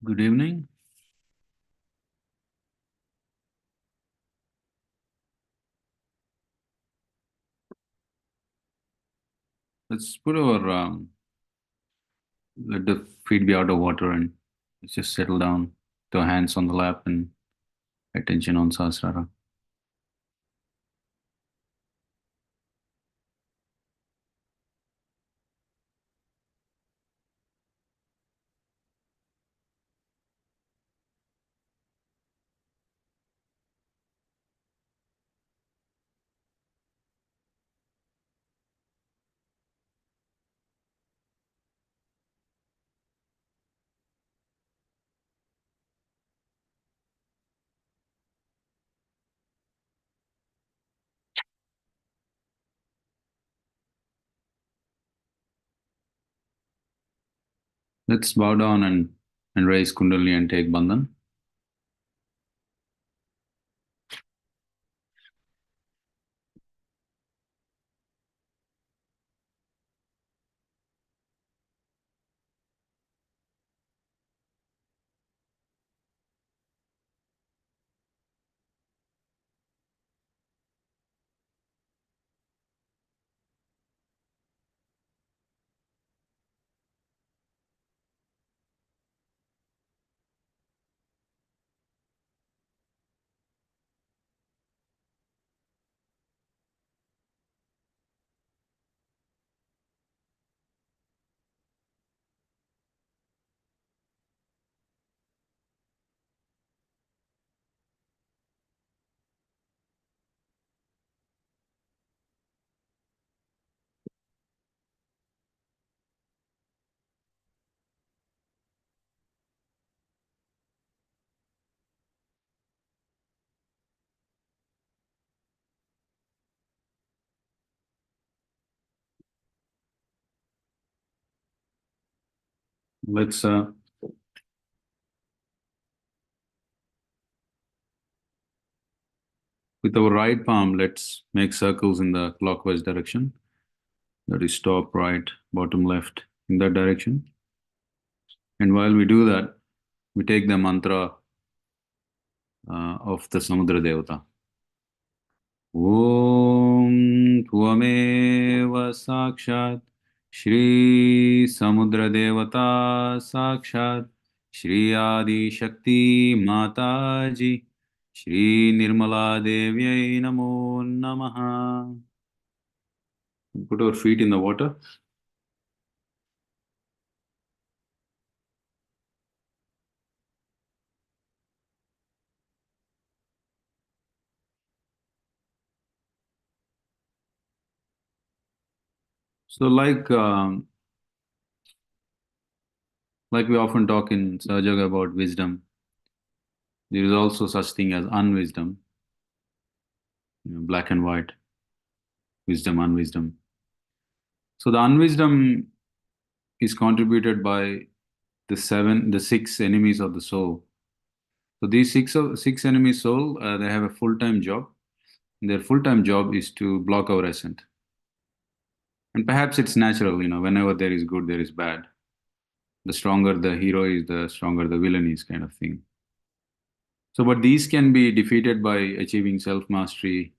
Good evening. Let's put our let the feet be out of water and let's just settle down with our hands on the lap and attention on Sahasrara. Let's bow down and raise Kundalini and take Bandhan. Let's with our right palm, let's make circles in the clockwise direction. That is top, right, bottom, left, in that direction. And while we do that, we take the mantra of the Samudra Devata. ॐ त्वमेव साक्षात् श्री समुद्रदेवता साक्षात् श्री आदिशक्ति माताजी श्री निर्मला देव्यै नमो नमः. Put our feet in the water. So like we often talk in Sahaja Yoga about wisdom, there is also such thing as unwisdom, black and white, wisdom, unwisdom. So the unwisdom is contributed by the six enemies of the soul. So these six enemy soul, they have a full-time job. Their full-time job is to block our ascent. And perhaps it's natural, whenever there is good, there is bad. The stronger the hero is, the stronger the villain is, kind of thing. So, but these can be defeated by achieving self-mastery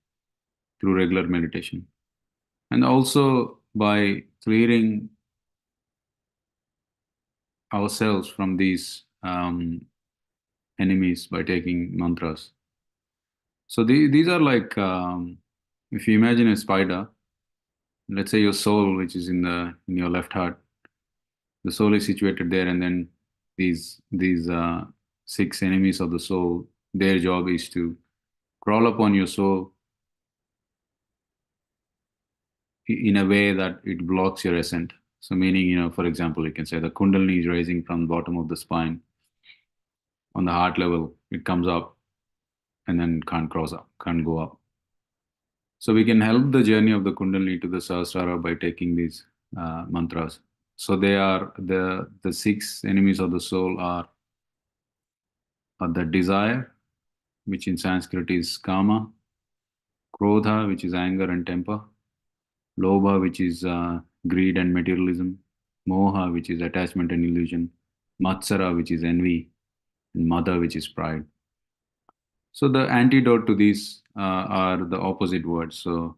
through regular meditation. And also by clearing ourselves from these enemies by taking mantras. So these are like, if you imagine a spider, let's say your soul, which is in your left heart, the soul is situated there, and then these six enemies of the soul, their job is to crawl upon your soul in a way that it blocks your ascent. So meaning, for example, you can say the Kundalini is rising from the bottom of the spine. On the heart level, it comes up and then can't cross up, can't go up. So we can help the journey of the Kundalini to the Sahasrara by taking these mantras. So they are the six enemies of the soul are the desire, which in Sanskrit is kama, krodha, which is anger and temper, lobha, which is greed and materialism, moha, which is attachment and illusion, matsara, which is envy, and mother, which is pride. So the antidote to these are the opposite words. So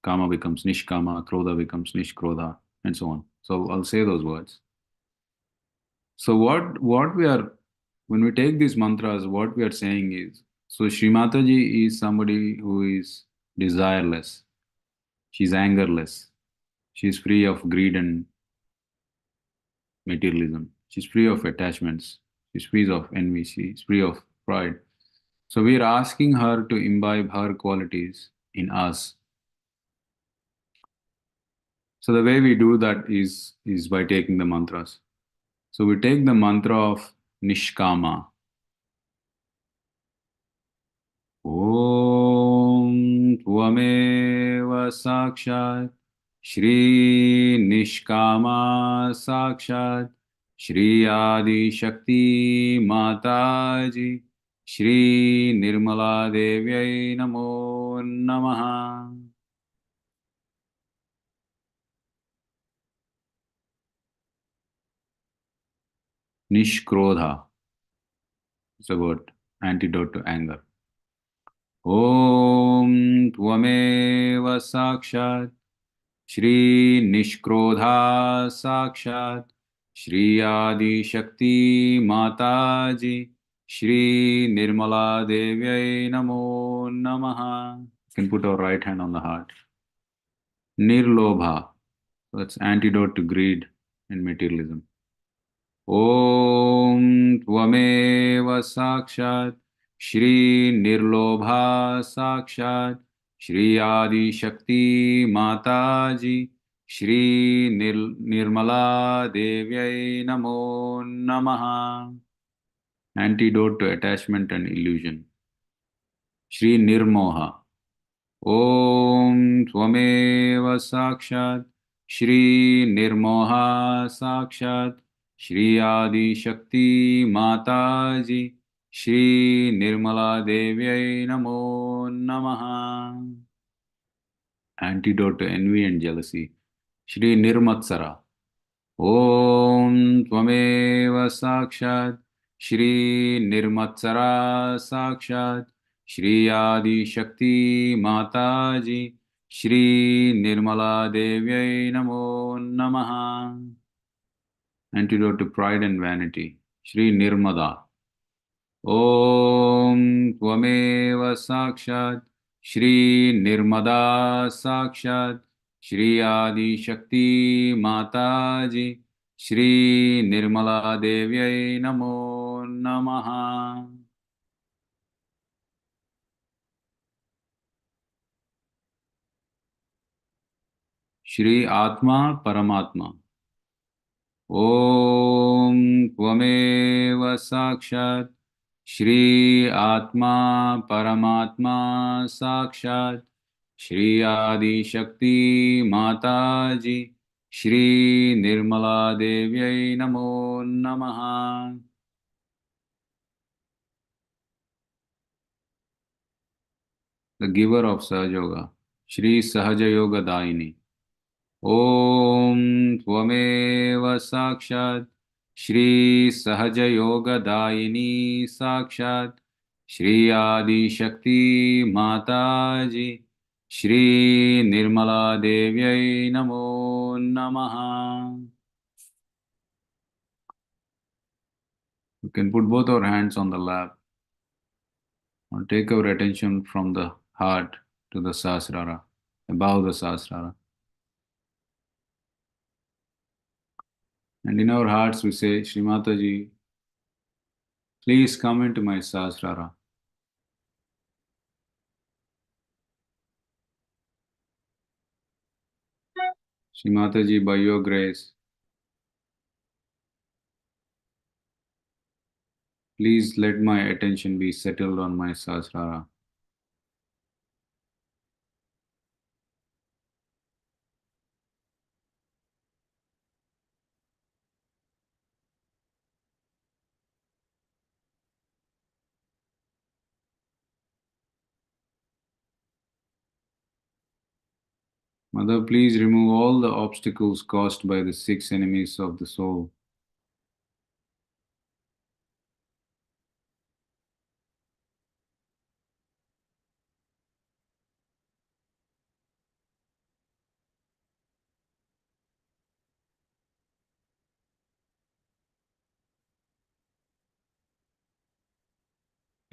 kama becomes nishkama, krodha becomes nishkrodha, and so on. So I'll say those words. So what we are, when we take these mantras, what we are saying is, so Shri Mataji is somebody who is desireless. She's angerless. She's free of greed and materialism. She's free of attachments. She's free of envy. She's free of pride. So we are asking her to imbibe her qualities in us. So the way we do that is by taking the mantras. So we take the mantra of Nishkama. Om Tvameva Sakshat Shri Nishkama Sakshat Shri Adi Shakti Mataji Shri Nirmala Devyai Namo Namaha. Nishkrodha is a word, antidote to anger. Om Tvameva Sakshat Shri Nishkrodha Sakshat Shri Adi Shakti Mataji Shri Nirmala Devyai Namo Namaha. You can put our right hand on the heart. Nirlobha, that's antidote to greed and materialism. Om Tvameva Sakshat Shri Nirlobha Sakshat Shri Adi Shakti Mataji Shri Nirmala Devyai Namo Namaha. Antidote to attachment and illusion. Shri Nirmoha. Om Tvameva Sakshat Shri Nirmoha Sakshat Shri Adi Shakti Mataji Shri Nirmala Devyai Namo Namaha. Antidote to envy and jealousy. Shri Nirmatsara. Om Tvameva Sakshat Shri Nirmatsara Sakshat Shri Adi Shakti Mataji Shri Nirmala Devyai Namo Namaha. Antidote to pride and vanity. Shri Nirmada. Om Tvameva Sakshat Shri Nirmada Sakshat Shri Adi Shakti Mataji Shri Nirmala Devyai Namo Namaha. Shri Atma Paramatma. Om Tvameva Sakshat Shri Atma Paramatma Sakshat Shri Adi Shakti Mataji Shri Nirmala Devyai Namo Namaha. The giver of Sahaja Yoga, Shri Sahaja Yoga Daini. Om Tvameva Sakshat Shri Sahaja Yoga Daini Sakshat Shri Adi Shakti Mataji Shri Nirmala Devyai Namo Namaha. You can put both our hands on the lap and take our attention from the heart to the Sahasrara, above the Sahasrara. And in our hearts we say, Shri Mataji, please come into my Sahasrara. Shri Mataji, by your grace, please let my attention be settled on my Sahasrara. Mother, please remove all the obstacles caused by the six enemies of the soul.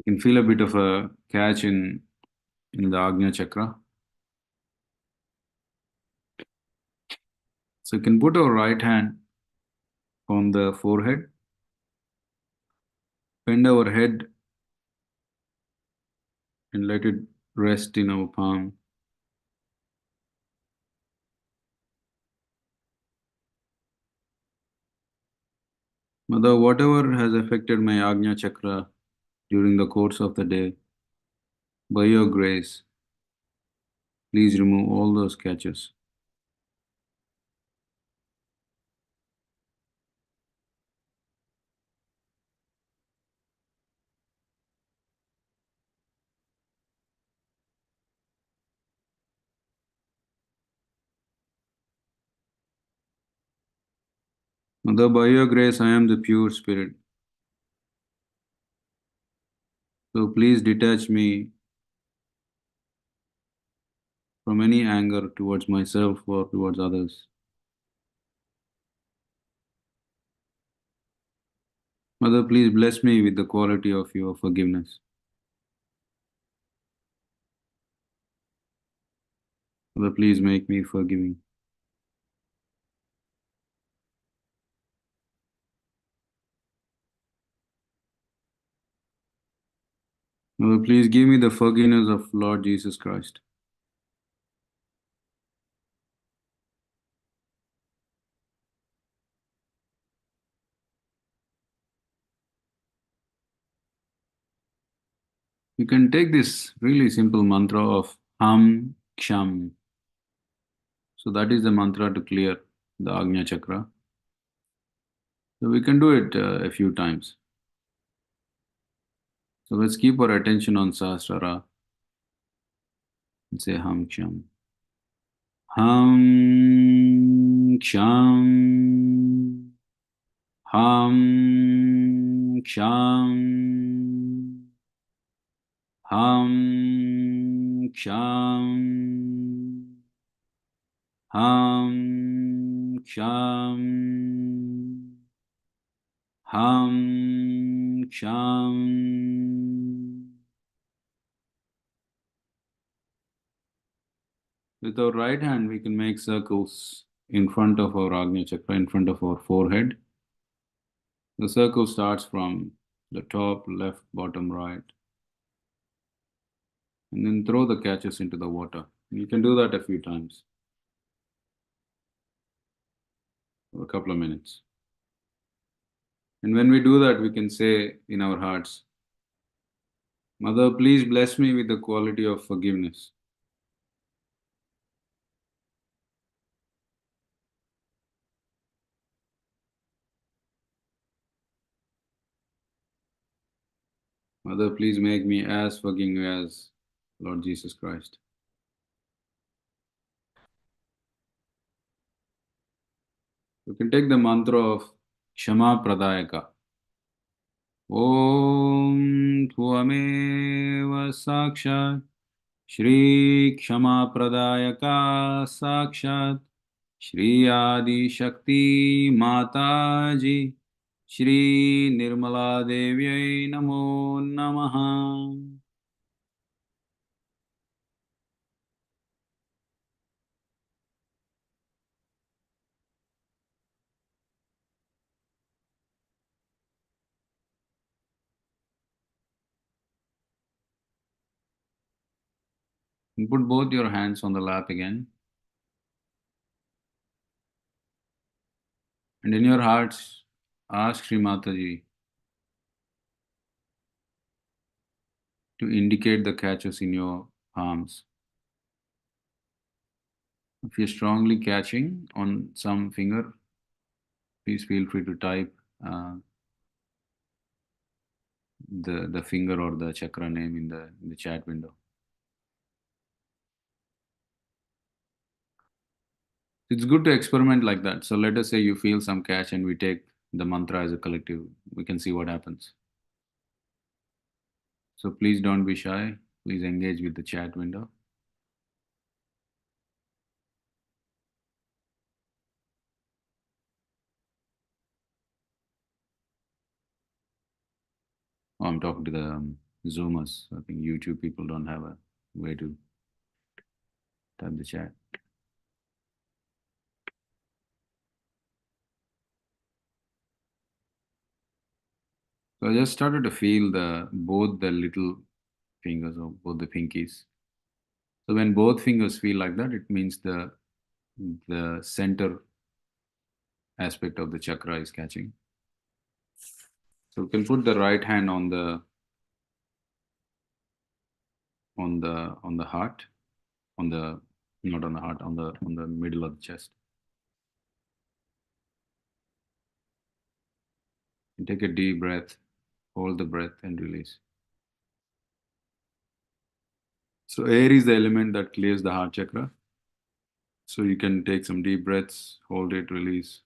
You can feel a bit of a catch in the Agnya chakra. So you can put our right hand on the forehead, bend our head and let it rest in our palm. Mother, whatever has affected my Agnya chakra during the course of the day, by your grace, please remove all those catches. Mother, by your grace, I am the pure spirit. So please detach me from any anger towards myself or towards others. Mother, please bless me with the quality of your forgiveness. Mother, please make me forgiving. Mother, please give me the forgiveness of Lord Jesus Christ. You can take this really simple mantra of Ham Ksham. So that is the mantra to clear the Agnya chakra. So we can do it a few times. So let's keep our attention on Sahasrara and say Ham Ksham. Ham Ksham. Ham Ksham. Ham Ksham. Ham Ksham. Ham Ksham. With our right hand, we can make circles in front of our Agnya chakra, in front of our forehead. The circle starts from the top, left, bottom, right, and then throw the catches into the water. You can do that a few times, for a couple of minutes. And when we do that, we can say in our hearts, Mother, please bless me with the quality of forgiveness. Mother, please make me as forgiving as Lord Jesus Christ. You can take the mantra of Kshama Pradayaka. Om Tvameva Sakshat Shri Kshama Pradayaka Sakshat Shri Adi Shakti Mataji Shri Nirmala Devyai Namo Namaha. And put both your hands on the lap again. And in your hearts, ask Shri Mataji to indicate the catches in your palms. If you're strongly catching on some finger, please feel free to type uh, the finger or the chakra name in the chat window. It's good to experiment like that. So let us say you feel some catch and we take the mantra as a collective. We can see what happens. So please don't be shy. Please engage with the chat window. Oh, I'm talking to the Zoomers. I think YouTube people don't have a way to type the chat. So I just started to feel both the little fingers or both the pinkies. So when both fingers feel like that, it means the center aspect of the chakra is catching. So we can put the right hand on the heart, on the not on the heart, on the middle of the chest. And take a deep breath, hold the breath and release. So air is the element that clears the heart chakra. So you can take some deep breaths, hold it, release.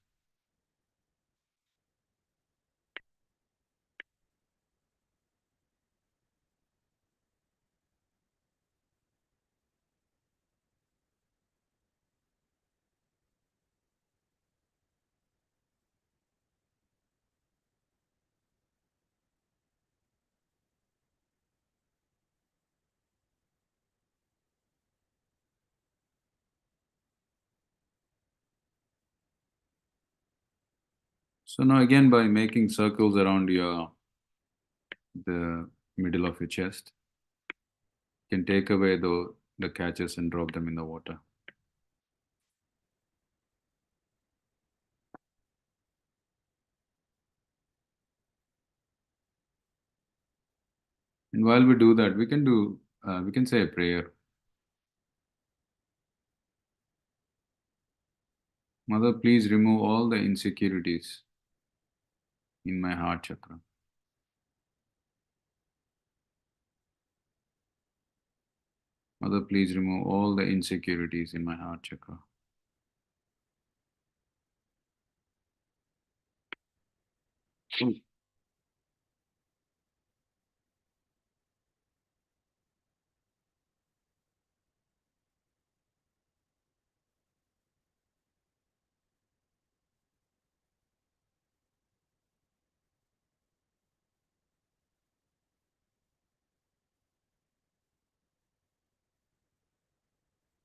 So now again by making circles around the middle of your chest, you can take away the catches and drop them in the water. And while we do that, we can say a prayer. Mother, please remove all the insecurities in my heart chakra. Mother, please remove all the insecurities in my heart chakra.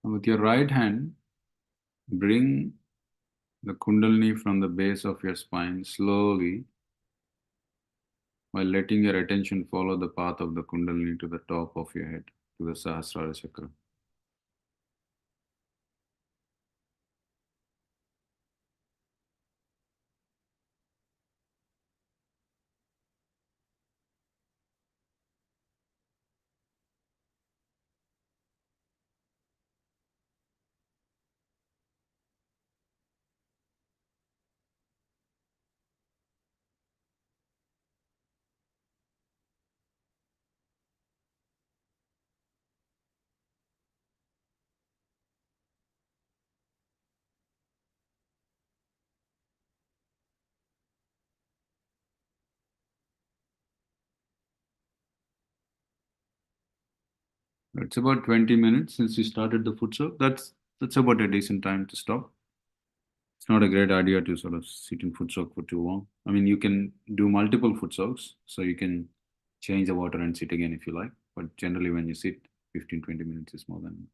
And with your right hand, bring the Kundalini from the base of your spine slowly while letting your attention follow the path of the Kundalini to the top of your head, to the Sahasrara chakra. It's about 20 minutes since we started the foot soak. That's about a decent time to stop. It's not a great idea to sort of sit in foot soak for too long. I mean, you can do multiple foot soaks, so you can change the water and sit again if you like. But generally, when you sit, 15-20 minutes is more than.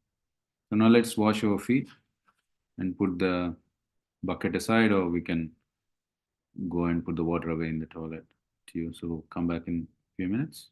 So now let's wash our feet and put the bucket aside, or we can go and put the water away in the toilet to you. So we'll come back in a few minutes.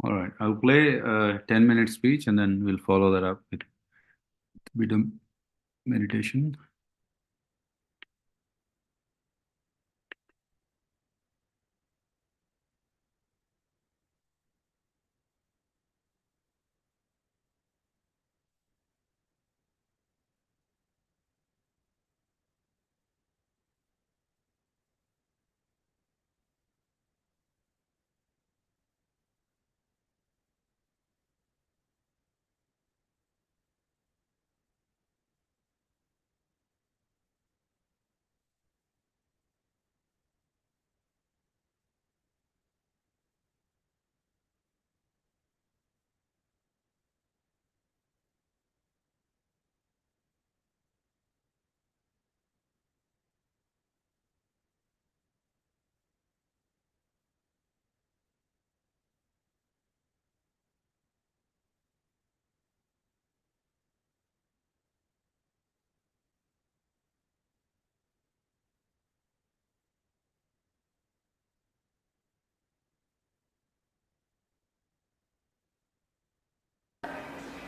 All right, I'll play a 10-minute speech and then we'll follow that up with a meditation.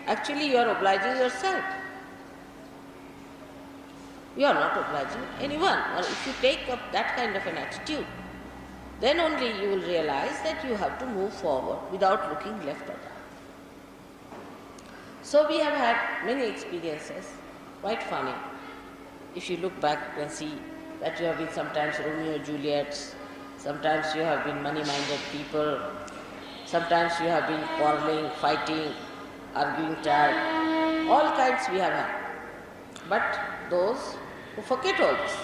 Actually, you are obliging yourself. You are not obliging anyone. Or if you take up that kind of an attitude, then only you will realize that you have to move forward without looking left or right. So we have had many experiences, quite funny. If you look back, you can see that you have been sometimes Romeo and Juliets, sometimes you have been money-minded people, sometimes you have been quarreling, fighting, arguing tired, all kinds we have had. But those who forget all this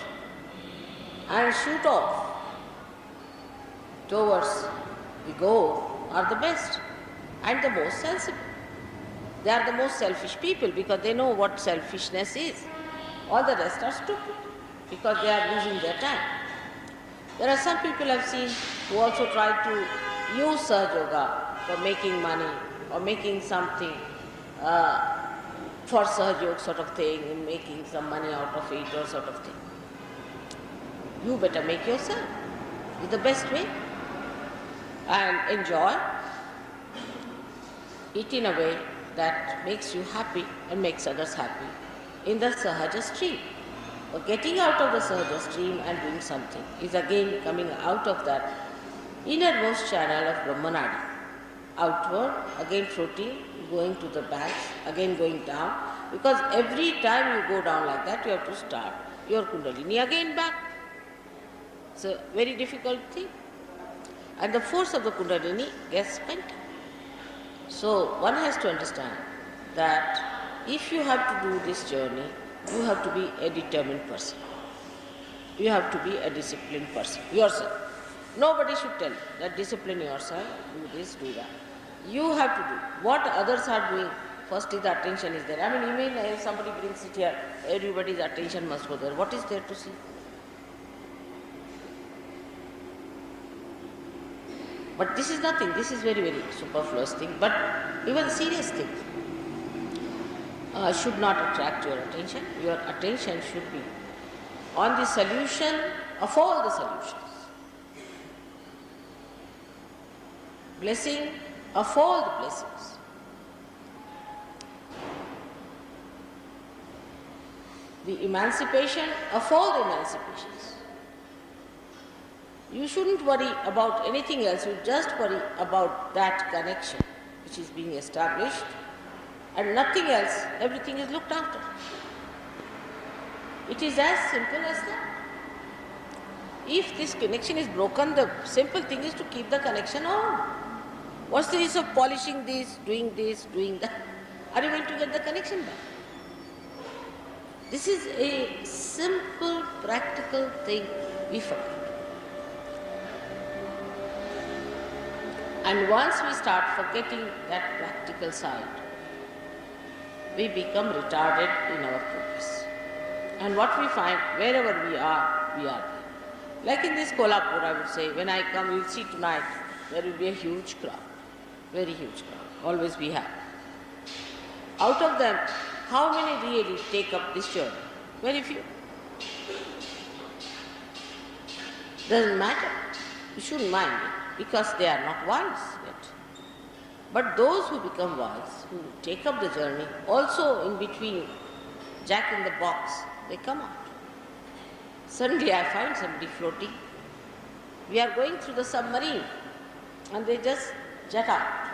and shoot off towards the goal are the best and the most sensible. They are the most selfish people because they know what selfishness is. All the rest are stupid because they are losing their time. There are some people I've seen who also try to use Sahaja Yoga for making money or making something for Sahaja Yoga sort of thing and making some money out of it or sort of thing. You better make yourself in the best way and enjoy it in a way that makes you happy and makes others happy in the Sahaja stream. But getting out of the Sahaja stream and doing something is again coming out of that innermost channel of Brahmanadi. Outward, again floating, going to the banks, again going down, because every time you go down like that, you have to start your Kundalini again back. It's a very difficult thing. And the force of the Kundalini gets spent. So one has to understand that if you have to do this journey, you have to be a determined person. You have to be a disciplined person, yourself. Nobody should tell you that discipline yourself, do this, do that. You have to do. What others are doing, firstly the attention is there. I mean, even if somebody brings it here, everybody's attention must go there. What is there to see? But this is nothing, this is very, very superfluous thing. But even serious thing should not attract your attention. Your attention should be on the solution of all the solutions. Blessing of all the blessings. The emancipation of all the emancipations. You shouldn't worry about anything else, you just worry about that connection which is being established and nothing else, everything is looked after. It is as simple as that. If this connection is broken, the simple thing is to keep the connection on. What's the use of polishing this, doing that? Are you going to get the connection back? This is a simple, practical thing we forget. And once we start forgetting that practical side, we become retarded in our progress. And what we find, wherever we are there. Like in this Kolhapur, I would say, when I come, you will see tonight, there will be a huge crowd, very huge crowd, always we have. Out of them, how many really take up this journey? Very few. Doesn't matter. You shouldn't mind it, because they are not wise yet. But those who become wise, who take up the journey, also in between Jack in the box, they come out. Suddenly I find somebody floating. We are going through the submarine and they just jet out.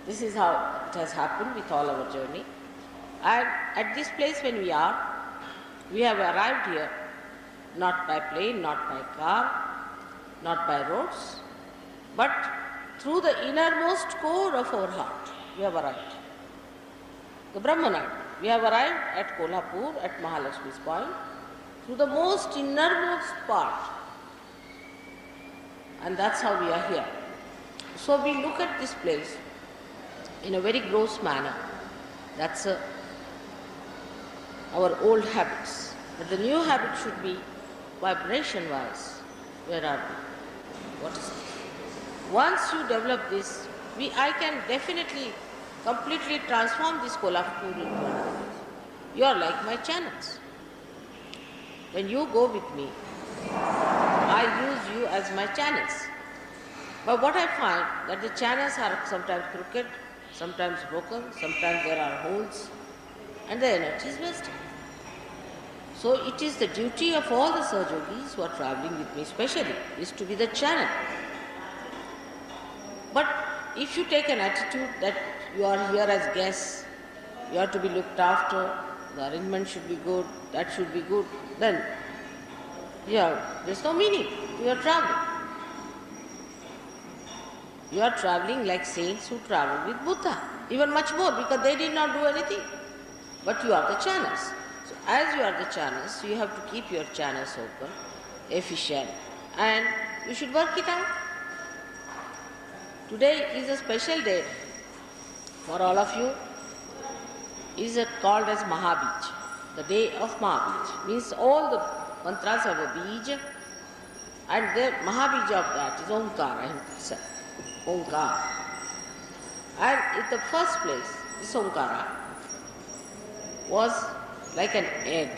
This is how it has happened with all our journey. And at this place when we have arrived here not by plane, not by car, not by roads, but through the innermost core of our heart, we have arrived. The Brahmanand. We have arrived at Kolhapur, at Mahalakshmi's point, through the most innermost part. And that's how we are here. So we look at this place in a very gross manner. That's our old habits. But the new habit should be vibration-wise. Where are we? What is it? Once you develop this, I can definitely completely transform this Kolhapur into another. You are like my channels. When you go with me, I use you as my channels. But what I find that the channels are sometimes crooked, sometimes broken, sometimes there are holes, and the energy is wasted. So it is the duty of all the Sahajogis who are traveling with me especially, is to be the channel. But if you take an attitude that you are here as guests, you are to be looked after, the arrangement should be good, that should be good, then there's no meaning to your traveling. You are traveling like saints who travel with Buddha, even much more, because they did not do anything. But you are the channels. So as you are the channels, you have to keep your channels open, efficient, and you should work it out. Today is a special day for all of you. Is called as Mahabij, the day of Mahabij. Means all the mantras have a bij, and the Mahabij of that is Omkara himself. Omkara. And in the first place, this Omkara was like an egg,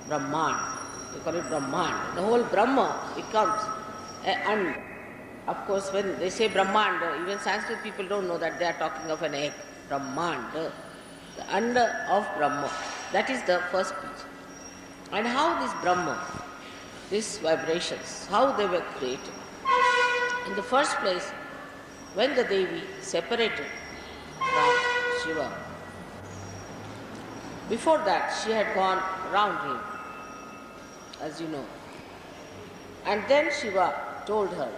Brahman. They call it Brahman. The whole Brahma becomes and of course when they say Brahmanda, even Sanskrit people don't know that they are talking of an egg. Brahmanda, the under of Brahma. That is the first piece. And how this Brahma, these vibrations, how they were created. In the first place, when the Devi separated from Shiva, before that she had gone round him, as you know. And then Shiva told her,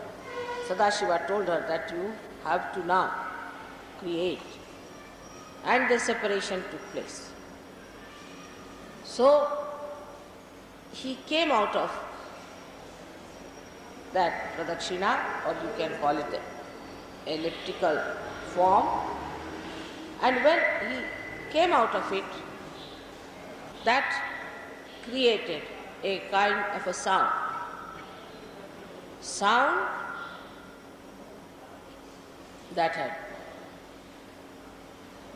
Sadashiva told her that you have to now create. And the separation took place. So he came out of that pradakshina, or you can call it elliptical form, and when he came out of it, that created a kind of a sound. Sound that had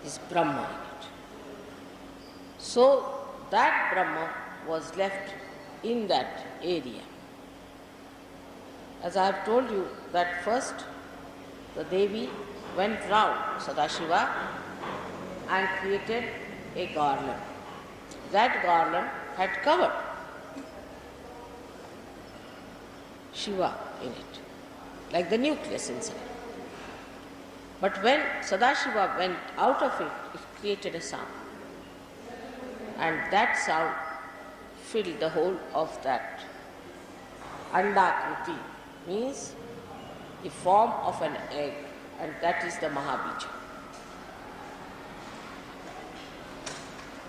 this Brahma in it. So that Brahma was left in that area. As I have told you that first the Devi went round Sadashiva and created a garland. That garland had covered Shiva in it, like the nucleus inside. But when Sadashiva went out of it, it created a sound. And that sound filled the whole of that Andakruti, means the form of an egg, and that is the Mahabija.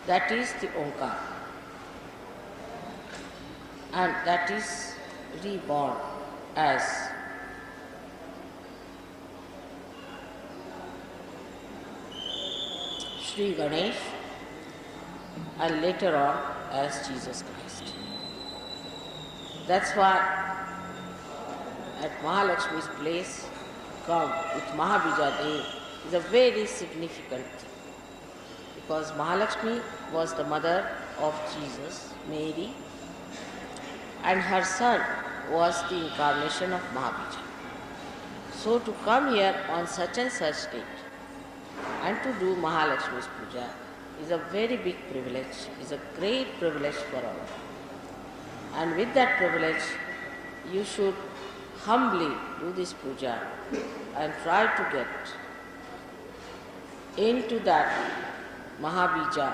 That is the Omkar. And that is reborn as Sri Ganesh, and later on as Jesus Christ. That's why at Mahalakshmi's place, come with Mahabija Day is a very significant thing. Because Mahalakshmi was the mother of Jesus, Mary, and her son was the incarnation of Mahabija. So to come here on such and such date and to do Mahalakshmi's puja is a very big privilege, is a great privilege for all. And with that privilege, you should humbly do this puja and try to get into that Mahabija,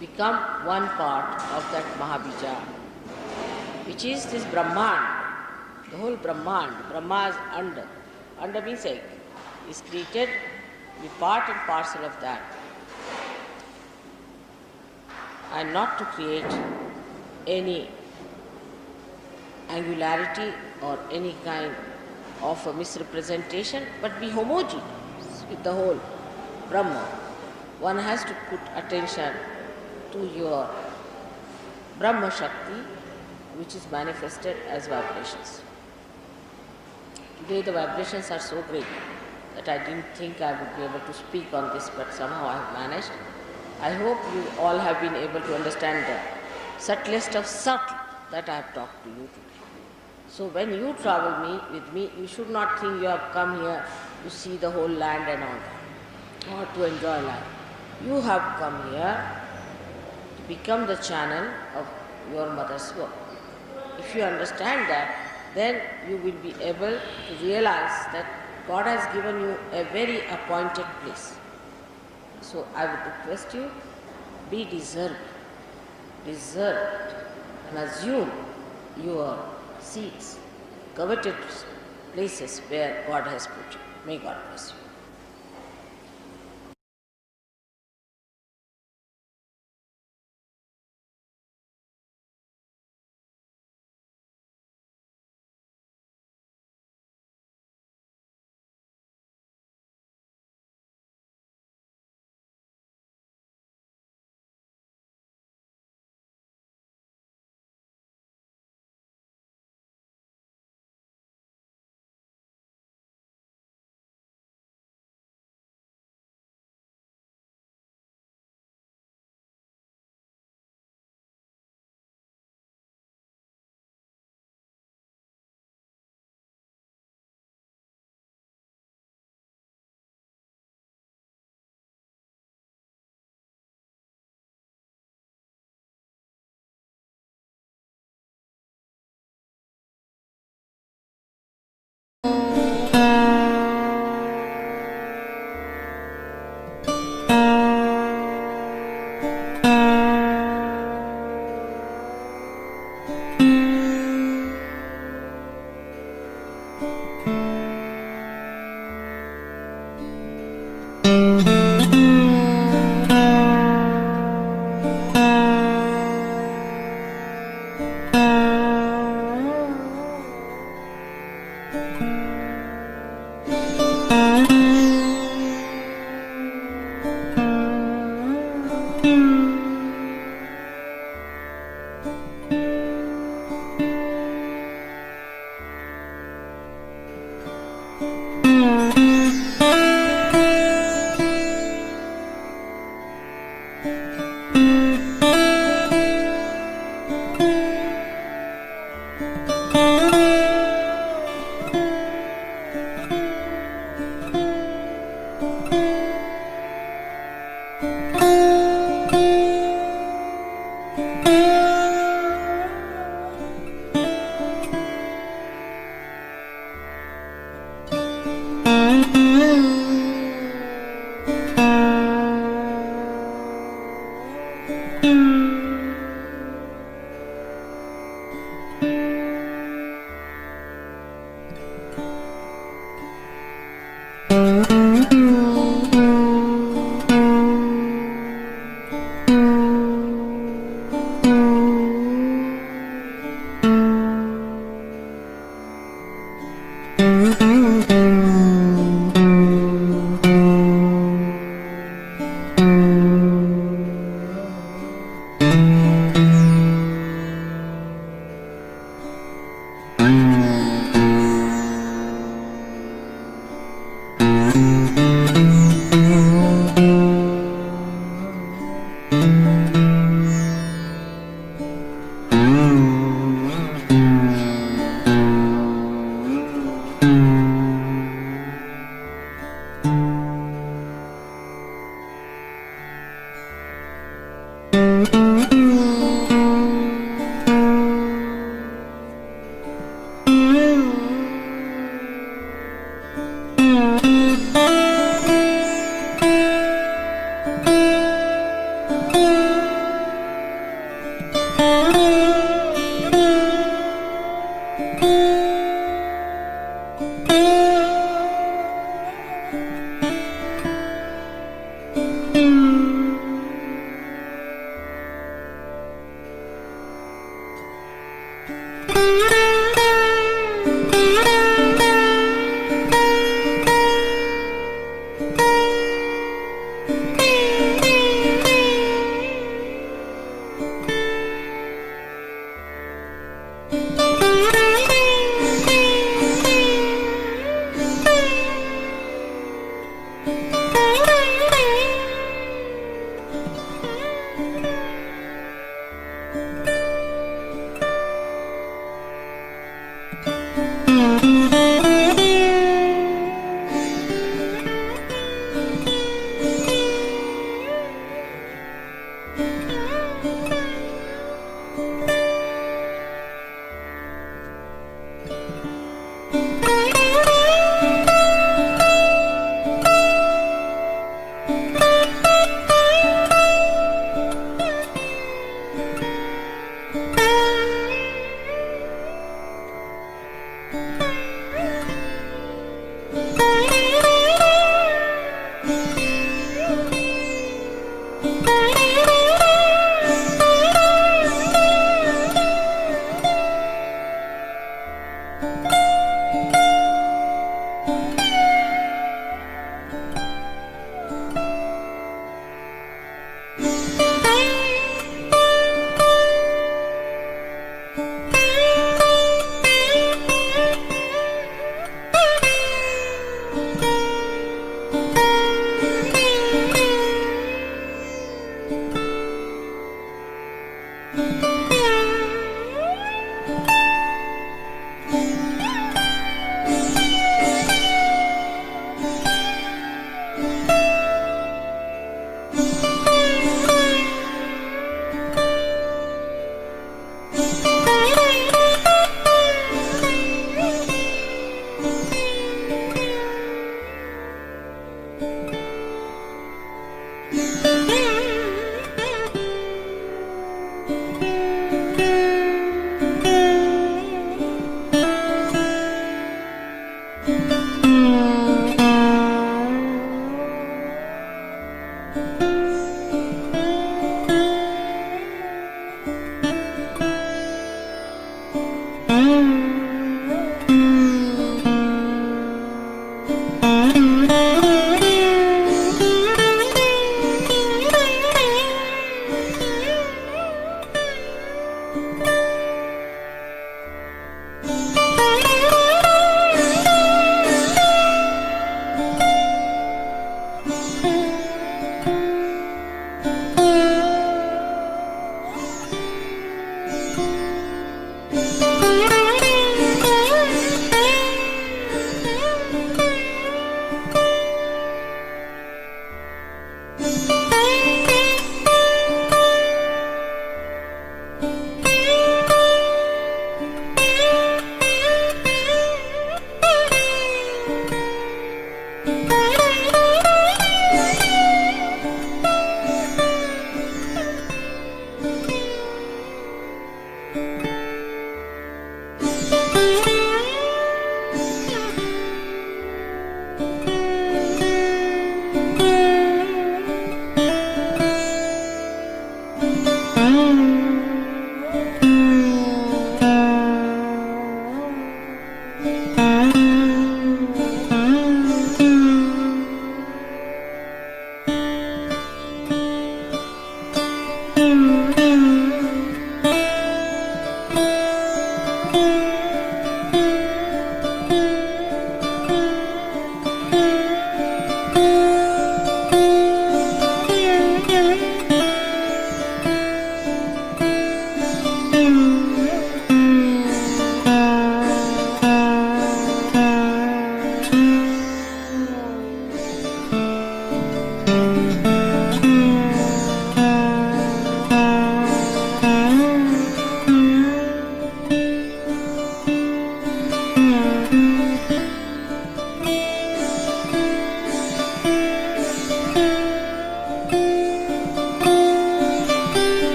become one part of that Mahabija, which is this Brahman, the whole Brahman. Brahma is under. Under means egg. Is created, be part and parcel of that. And not to create any angularity or any kind of a misrepresentation, but be homogeneous with the whole Brahma. One has to put attention to your Brahma Shakti, which is manifested as vibrations. Today the vibrations are so great that I didn't think I would be able to speak on this, but somehow I have managed. I hope you all have been able to understand the subtlest of subtle that I have talked to you today. So when you travel with me, you should not think you have come here to see the whole land and all that, or to enjoy life. You have come here to become the channel of your mother's work. If you understand that, then you will be able to realize that God has given you a very appointed place. So I would request you, be deserved and assume your seats, coveted places where God has put you. May God bless you.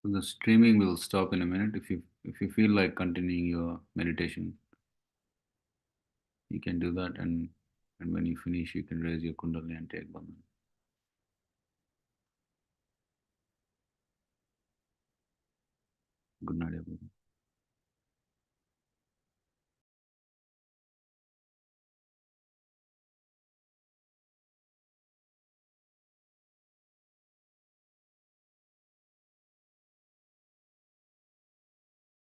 So the streaming will stop in a minute. If you feel like continuing your meditation, you can do that, and when you finish, you can raise your Kundalini and take Bandhan. Good night, everyone.